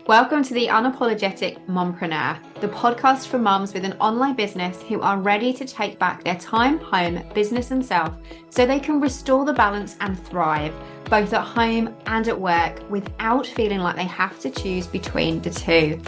Welcome to the Unapologetic Mompreneur, the podcast for mums with an online business who are ready to take back their time, home, business, and self so they can restore the balance and thrive, both at home and at work, without feeling like they have to choose between the two.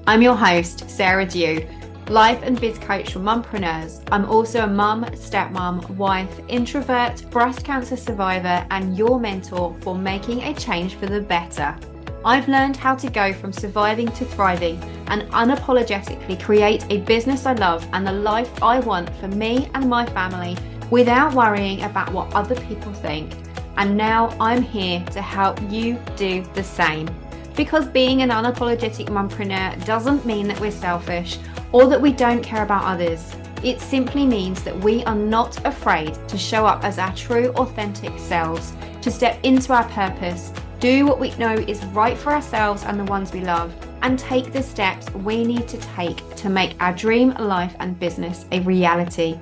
I'm your host, Sarah Dew, life and biz coach for mompreneurs. I'm also a mum, stepmom, wife, introvert, breast cancer survivor, and your mentor for making a change for the better. I've learned how to go from surviving to thriving and unapologetically create a business I love and the life I want for me and my family without worrying about what other people think. And now I'm here to help you do the same. Because being an unapologetic mompreneur doesn't mean that we're selfish or that we don't care about others. It simply means that we are not afraid to show up as our true, authentic selves, to step into our purpose, do what we know is right for ourselves and the ones we love, and take the steps we need to take to make our dream life and business a reality.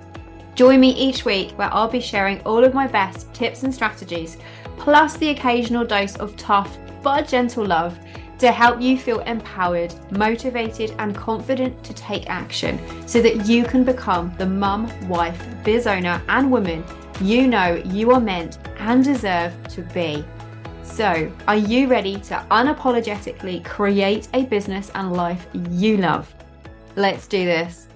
Join me each week where I'll be sharing all of my best tips and strategies, plus the occasional dose of tough but gentle love to help you feel empowered, motivated, and confident to take action so that you can become the mum, wife, biz owner, and woman you know you are meant and deserve to be. So, are you ready to unapologetically create a business and life you love? Let's do this.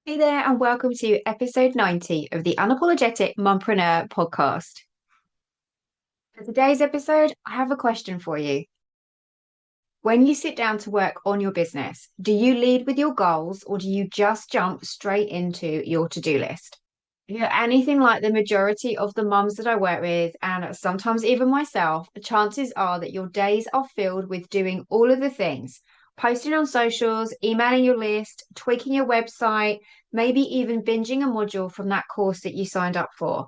Hey there, and welcome to episode 90 of the Unapologetic Mompreneur podcast. For today's episode, I have a question for you. When you sit down to work on your business, do you lead with your goals or do you just jump straight into your to-do list? If you're anything like the majority of the mums that I work with, and sometimes even myself, chances are that your days are filled with doing all of the things, posting on socials, emailing your list, tweaking your website, maybe even binging a module from that course that you signed up for.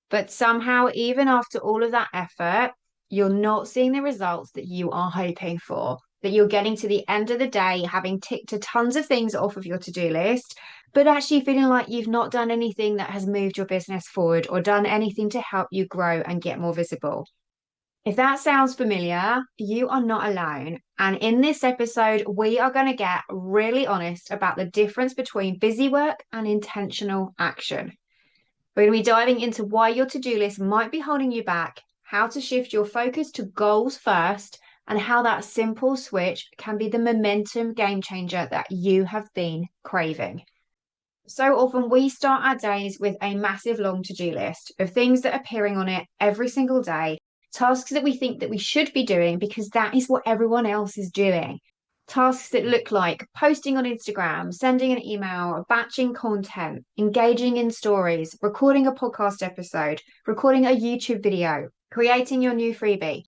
But somehow, even after all of that effort, you're not seeing the results that you are hoping for. That you're getting to the end of the day having ticked a tons of things off of your to-do list, but actually feeling like you've not done anything that has moved your business forward or done anything to help you grow and get more visible. If that sounds familiar, you are not alone. And in this episode, we are going to get really honest about the difference between busy work and intentional action. We're going to be diving into why your to-do list might be holding you back, how to shift your focus to goals first, and how that simple switch can be the momentum game changer that you have been craving. So often we start our days with a massive long to-do list of things that are appearing on it every single day, tasks that we think that we should be doing because that is what everyone else is doing. Tasks that look like posting on Instagram, sending an email, batching content, engaging in stories, recording a podcast episode, recording a YouTube video, creating your new freebie.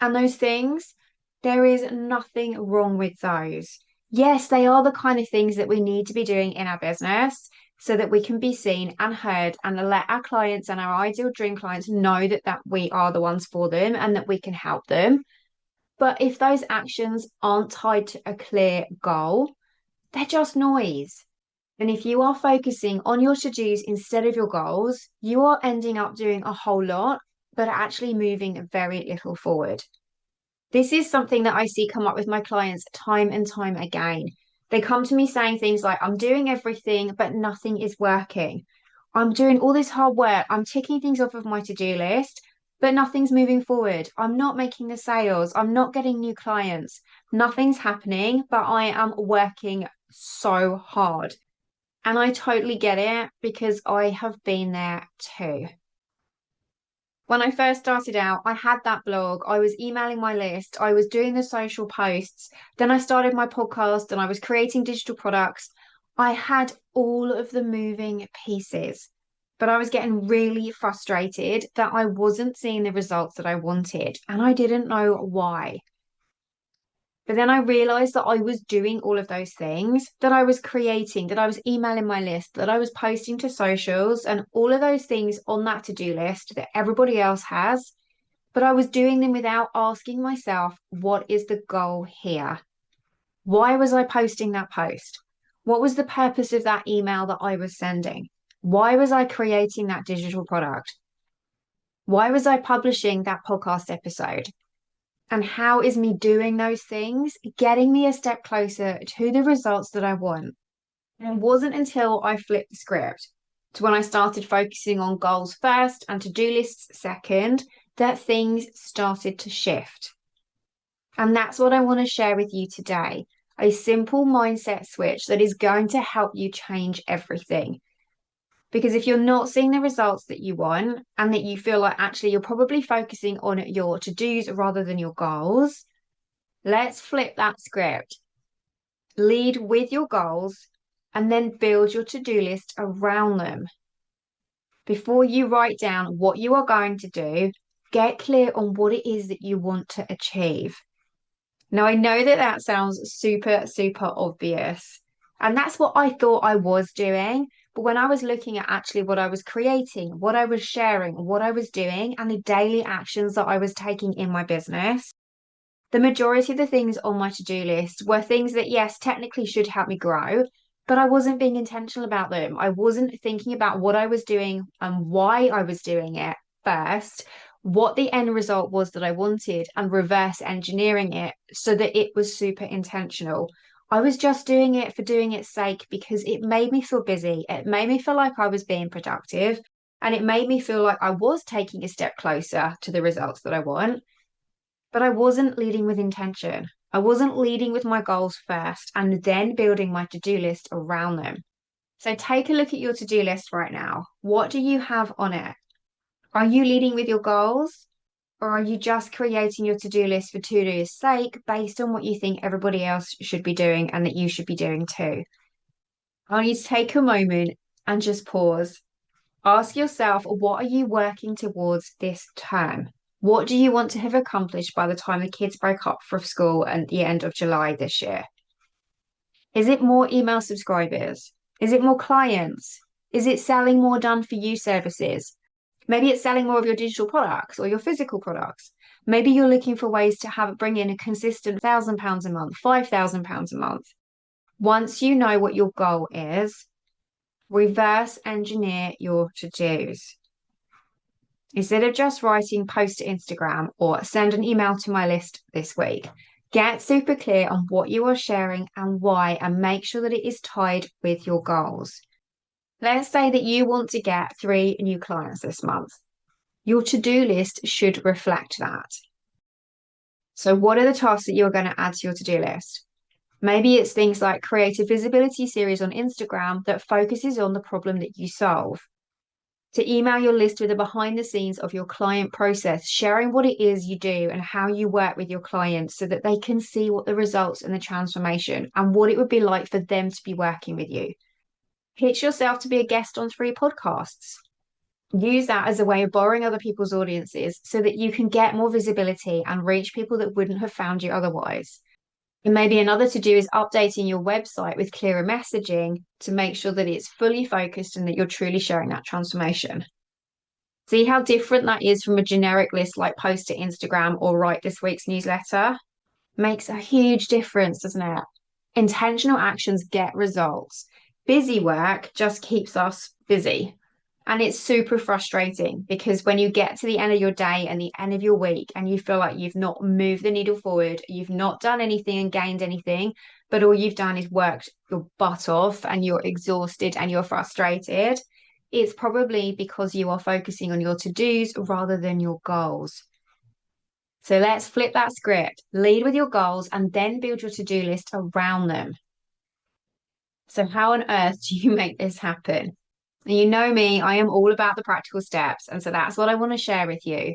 And those things, there is nothing wrong with those. Yes, they are the kind of things that we need to be doing in our business so that we can be seen and heard and let our clients and our ideal dream clients know that we are the ones for them and that we can help them. But if those actions aren't tied to a clear goal, they're just noise. And if you are focusing on your to-dos instead of your goals, you are ending up doing a whole lot, but actually moving very little forward. This is something that I see come up with my clients time and time again. They come to me saying things like, I'm doing everything, but nothing is working. I'm doing all this hard work. I'm ticking things off of my to-do list, but nothing's moving forward. I'm not making the sales. I'm not getting new clients. Nothing's happening, but I am working so hard. And I totally get it because I have been there too. When I first started out, I had that blog, I was emailing my list, I was doing the social posts, then I started my podcast and I was creating digital products. I had all of the moving pieces, but I was getting really frustrated that I wasn't seeing the results that I wanted, and I didn't know why. But then I realized that I was doing all of those things, that I was creating, that I was emailing my list, that I was posting to socials, and all of those things on that to-do list that everybody else has. But I was doing them without asking myself, what is the goal here? Why was I posting that post? What was the purpose of that email that I was sending? Why was I creating that digital product? Why was I publishing that podcast episode? And how is me doing those things getting me a step closer to the results that I want? And it wasn't until I flipped the script to when I started focusing on goals first and to-do lists second that things started to shift. And that's what I want to share with you today. A simple mindset switch that is going to help you change everything. Because if you're not seeing the results that you want and that you feel like actually you're probably focusing on your to-dos rather than your goals, let's flip that script. Lead with your goals and then build your to-do list around them. Before you write down what you are going to do, get clear on what it is that you want to achieve. Now, I know that that sounds super, super obvious. And that's what I thought I was doing. But when I was looking at actually what I was creating, what I was sharing, what I was doing, and the daily actions that I was taking in my business, the majority of the things on my to-do list were things that, yes, technically should help me grow, but I wasn't being intentional about them. I wasn't thinking about what I was doing and why I was doing it first, what the end result was that I wanted, and reverse engineering it so that it was super intentional. I was just doing it for doing its sake because it made me feel busy. It made me feel like I was being productive, and it made me feel like I was taking a step closer to the results that I want. But I wasn't leading with intention. I wasn't leading with my goals first and then building my to-do list around them. So take a look at your to-do list right now. What do you have on it? Are you leading with your goals? Or are you just creating your to-do list for to-do's sake based on what you think everybody else should be doing and that you should be doing too? I want you to take a moment and just pause. Ask yourself, what are you working towards this term? What do you want to have accomplished by the time the kids break up from school at the end of July this year? Is it more email subscribers? Is it more clients? Is it selling more done for you services? Maybe it's selling more of your digital products or your physical products. Maybe you're looking for ways to have it bring in a consistent £1,000 a month, £5,000 a month. Once you know what your goal is, reverse engineer your to-dos. Instead of just writing post to Instagram or send an email to my list this week, get super clear on what you are sharing and why, and make sure that it is tied with your goals. Let's say that you want to get 3 new clients this month. Your to-do list should reflect that. So, what are the tasks that you're going to add to your to-do list? Maybe it's things like create a visibility series on Instagram that focuses on the problem that you solve, to email your list with a behind the scenes of your client process, sharing what it is you do and how you work with your clients so that they can see what the results and the transformation and what it would be like for them to be working with you. Pitch yourself to be a guest on 3 podcasts. Use that as a way of borrowing other people's audiences so that you can get more visibility and reach people that wouldn't have found you otherwise. And maybe another to do is updating your website with clearer messaging to make sure that it's fully focused and that you're truly sharing that transformation. See how different that is from a generic list like post to Instagram or write this week's newsletter? Makes a huge difference, doesn't it? Intentional actions get results. Busy work just keeps us busy. And it's super frustrating because when you get to the end of your day and the end of your week and you feel like you've not moved the needle forward, you've not done anything and gained anything, but all you've done is worked your butt off and you're exhausted and you're frustrated, it's probably because you are focusing on your to-dos rather than your goals. So let's flip that script, lead with your goals, and then build your to-do list around them. So how on earth do you make this happen? And you know me, I am all about the practical steps. And so that's what I want to share with you.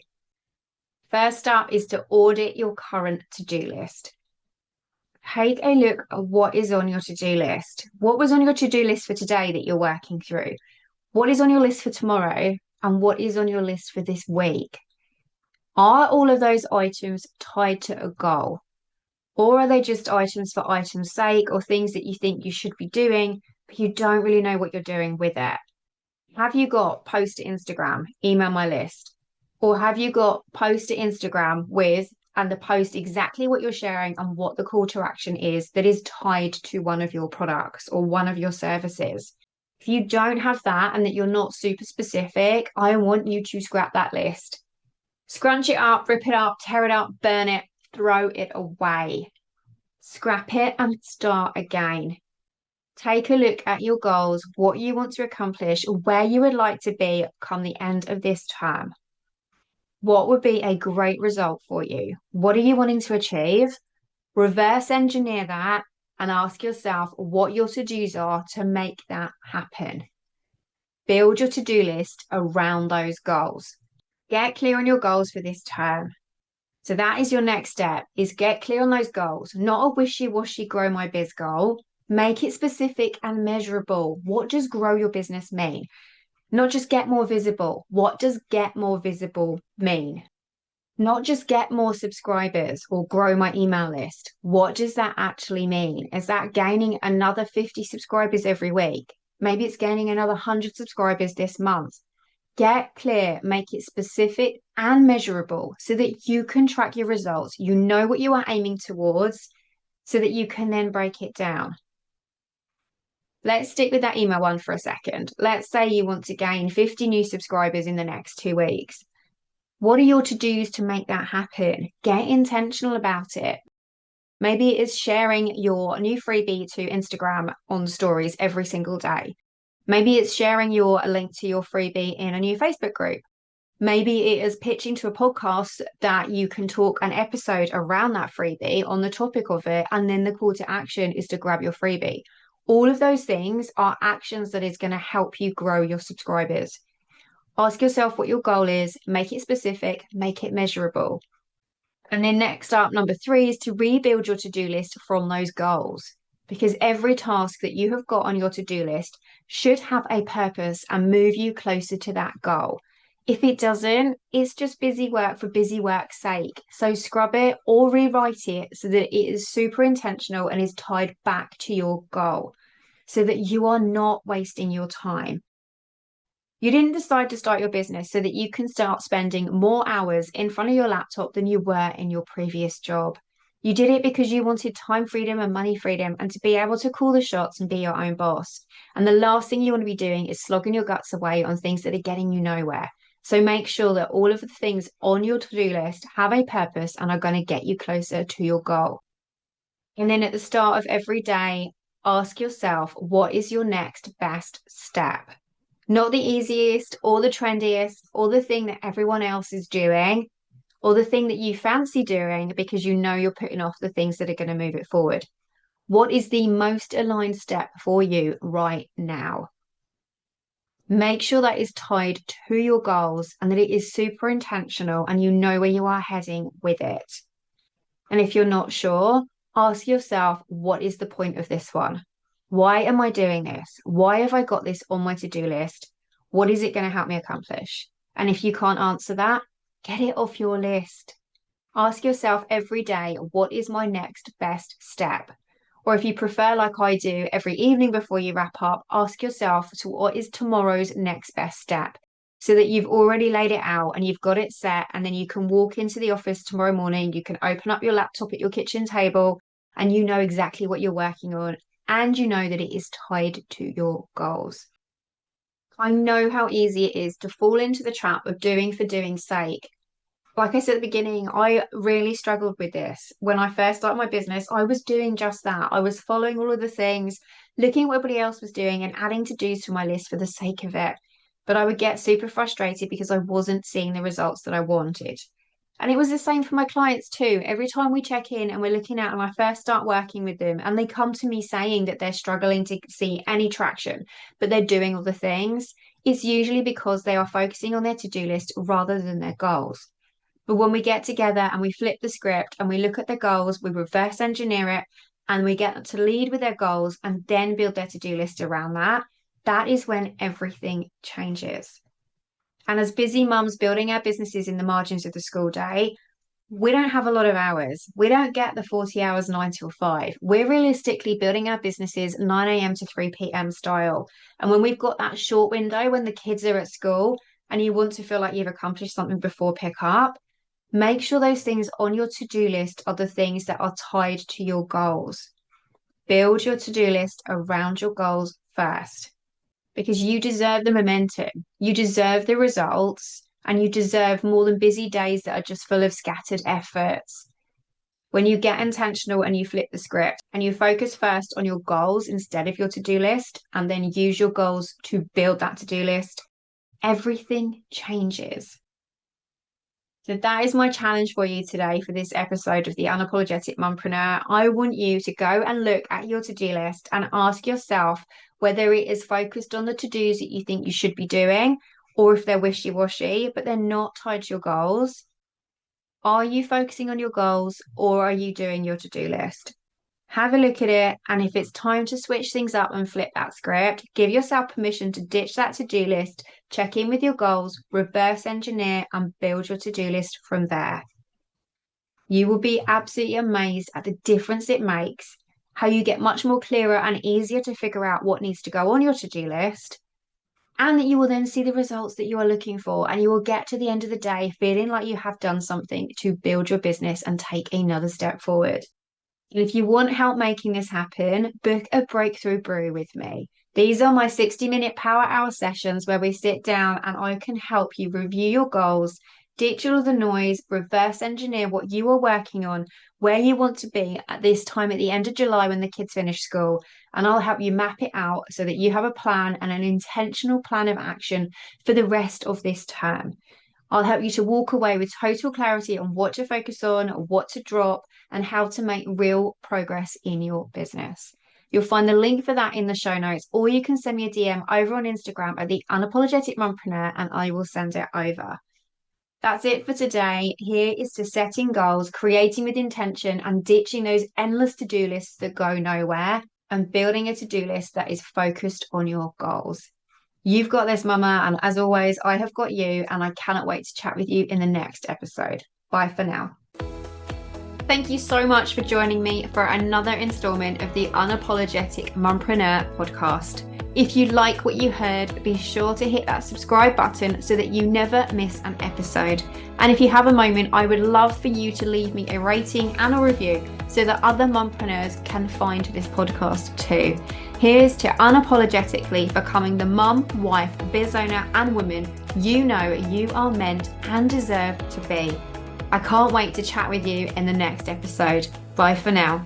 First up is to audit your current to-do list. Take a look at what is on your to-do list. What was on your to-do list for today that you're working through? What is on your list for tomorrow? And what is on your list for this week? Are all of those items tied to a goal? Or are they just items for items' sake or things that you think you should be doing, but you don't really know what you're doing with it? Have you got post to Instagram, email my list? Or have you got post to Instagram with and the post exactly what you're sharing and what the call to action is that is tied to one of your products or one of your services? If you don't have that and that you're not super specific, I want you to scrap that list. Scrunch it up, rip it up, tear it up, burn it, throw it away. Scrap it and start again. Take a look at your goals, what you want to accomplish, where you would like to be come the end of this term. What would be a great result for you? What are you wanting to achieve? Reverse engineer that and ask yourself what your to-dos are to make that happen. Build your to-do list around those goals. Get clear on your goals for this term. So that is your next step, is get clear on those goals, not a wishy-washy grow my biz goal. Make it specific and measurable. What does grow your business mean? Not just get more visible. What does get more visible mean? Not just get more subscribers or grow my email list. What does that actually mean? Is that gaining another 50 subscribers every week? Maybe it's gaining another 100 subscribers this month. Get clear, make it specific and measurable so that you can track your results. You know what you are aiming towards so that you can then break it down. Let's stick with that email one for a second. Let's say you want to gain 50 new subscribers in the next 2 weeks. What are your to-dos to make that happen? Get intentional about it. Maybe it is sharing your new freebie to Instagram on stories every single day. Maybe it's sharing your link to your freebie in a new Facebook group. Maybe it is pitching to a podcast that you can talk an episode around that freebie on the topic of it, and then the call to action is to grab your freebie. All of those things are actions that is going to help you grow your subscribers. Ask yourself what your goal is, make it specific, make it measurable. And then next up, number 3 is to rebuild your to-do list from those goals. Because every task that you have got on your to-do list should have a purpose and move you closer to that goal. If it doesn't, it's just busy work for busy work's sake. So scrub it or rewrite it so that it is super intentional and is tied back to your goal so that you are not wasting your time. You didn't decide to start your business so that you can start spending more hours in front of your laptop than you were in your previous job. You did it because you wanted time freedom and money freedom and to be able to call the shots and be your own boss. And the last thing you want to be doing is slogging your guts away on things that are getting you nowhere. So make sure that all of the things on your to-do list have a purpose and are going to get you closer to your goal. And then at the start of every day, ask yourself, what is your next best step? Not the easiest or the trendiest or the thing that everyone else is doing or the thing that you fancy doing because you know you're putting off the things that are going to move it forward. What is the most aligned step for you right now? Make sure that is tied to your goals and that it is super intentional and you know where you are heading with it. And if you're not sure, ask yourself, what is the point of this one? Why am I doing this? Why have I got this on my to-do list? What is it going to help me accomplish? And if you can't answer that, get it off your list. Ask yourself every day, what is my next best step? Or if you prefer, like I do, every evening before you wrap up, ask yourself, so what is tomorrow's next best step? So that you've already laid it out and you've got it set, and then you can walk into the office tomorrow morning, you can open up your laptop at your kitchen table, and you know exactly what you're working on, and you know that it is tied to your goals. I know how easy it is to fall into the trap of doing for doing's sake. Like I said at the beginning, I really struggled with this. When I first started my business, I was doing just that. I was following all of the things, looking at what everybody else was doing and adding to-dos to my list for the sake of it. But I would get super frustrated because I wasn't seeing the results that I wanted. And it was the same for my clients too. Every time we check in and we're looking at, and I first start working with them, and they come to me saying that they're struggling to see any traction, but they're doing all the things, it's usually because they are focusing on their to-do list rather than their goals. But when we get together and we flip the script and we look at their goals, we reverse engineer it and we get them to lead with their goals and then build their to-do list around that, that is when everything changes. And as busy mums building our businesses in the margins of the school day, we don't have a lot of hours. We don't get the 40 hours 9 till 5. We're realistically building our businesses 9 a.m. to 3 p.m. style. And when we've got that short window when the kids are at school and you want to feel like you've accomplished something before pick up, make sure those things on your to-do list are the things that are tied to your goals. Build your to-do list around your goals first. because you deserve the momentum, you deserve the results, and you deserve more than busy days that are just full of scattered efforts. When you get intentional and you flip the script and you focus first on your goals instead of your to-do list, and then use your goals to build that to-do list, everything changes. So that is my challenge for you today for this episode of the Unapologetic Mompreneur. I want you to go and look at your to-do list and ask yourself whether it is focused on the to-dos that you think you should be doing, or if they're wishy-washy, but they're not tied to your goals. Are you focusing on your goals, or are you doing your to-do list? Have a look at it, and if it's time to switch things up and flip that script, give yourself permission to ditch that to-do list, check in with your goals, reverse engineer, and build your to-do list from there. You will be absolutely amazed at the difference it makes, how you get much more clearer and easier to figure out what needs to go on your to-do list, and that you will then see the results that you are looking for, and you will get to the end of the day feeling like you have done something to build your business and take another step forward. And if you want help making this happen, book a breakthrough brew with me. These are my 60-minute power hour sessions where we sit down and I can help you review your goals, ditch all the noise, reverse engineer what you are working on, where you want to be at this time at the end of July when the kids finish school. And I'll help you map it out so that you have a plan and an intentional plan of action for the rest of this term. I'll help you to walk away with total clarity on what to focus on, what to drop, and how to make real progress in your business. You'll find the link for that in the show notes, or you can send me a DM over on Instagram at the Unapologetic Mompreneur and I will send it over. That's it for today. Here is to setting goals, creating with intention, and ditching those endless to-do lists that go nowhere, and building a to-do list that is focused on your goals. You've got this, Mama, and as always, I have got you, and I cannot wait to chat with you in the next episode. Bye for now. Thank you so much for joining me for another installment of the Unapologetic Mompreneur podcast. If you like what you heard, be sure to hit that subscribe button so that you never miss an episode. And if you have a moment, I would love for you to leave me a rating and a review so that other mompreneurs can find this podcast too. Here's to unapologetically becoming the mum, wife, biz owner, and woman you know you are meant and deserve to be. I can't wait to chat with you in the next episode. Bye for now.